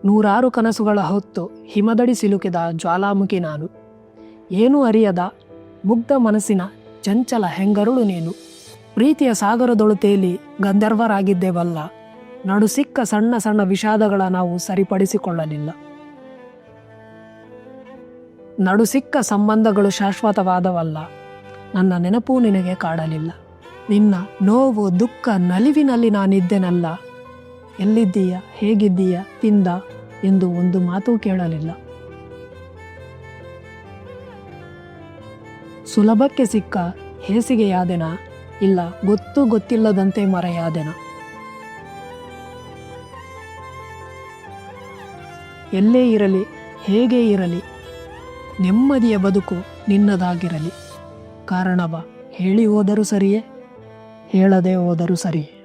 ನೂರಾರು ಕನಸುಗಳ ಹೊತ್ತು ಹಿಮದಡಿ ಸಿಲುಕಿದ ಜ್ವಾಲಾಮುಖಿ ನಾನು. ಏನೂ ಅರಿಯದ ಮುಗ್ಧ ಮನಸ್ಸಿನ ಚಂಚಲ ಹೆಂಗರುಳು ನೀನು. ಪ್ರೀತಿಯ ಸಾಗರದೊಳು ತೇಲಿ ಗಂಧರ್ವರಾಗಿದ್ದೇವಲ್ಲ. ನಡು ಸಿಕ್ಕ ಸಣ್ಣ ಸಣ್ಣ ವಿಷಾದಗಳ ನಾವು ಸರಿಪಡಿಸಿಕೊಳ್ಳಲಿಲ್ಲ. ನಡು ಸಿಕ್ಕ ಸಂಬಂಧಗಳು ಶಾಶ್ವತವಾದವಲ್ಲ. ನನ್ನ ನೆನಪು ನಿನಗೆ ಕಾಡಲಿಲ್ಲ. ನಿನ್ನ ನೋವು ದುಃಖ ನಲಿವಿನಲ್ಲಿ ನಾನಿದ್ದೆನಲ್ಲ. ಎಲ್ಲಿದ್ದೀಯ, ಹೇಗಿದ್ದೀಯ, ತಿಂದ ಎಂದು ಒಂದು ಮಾತು ಕೇಳಲಿಲ್ಲ. ಸುಲಭಕ್ಕೆ ಸಿಕ್ಕ ಹೇಸಿಗೆಯಾದೆನ, ಇಲ್ಲ ಗೊತ್ತಿಲ್ಲದಂತೆ ಮರೆಯಾದೆನ. ಎಲ್ಲೇ ಇರಲಿ, ಹೇಗೆ ಇರಲಿ, ನೆಮ್ಮದಿಯ ಬದುಕು ನಿನ್ನದಾಗಿರಲಿ. ಕಾರಣವ ಹೇಳಿ ಹೋದರೂ ಸರಿಯೇ, ಹೇಳದೆ ಹೋದರೂ ಸರಿಯೇ.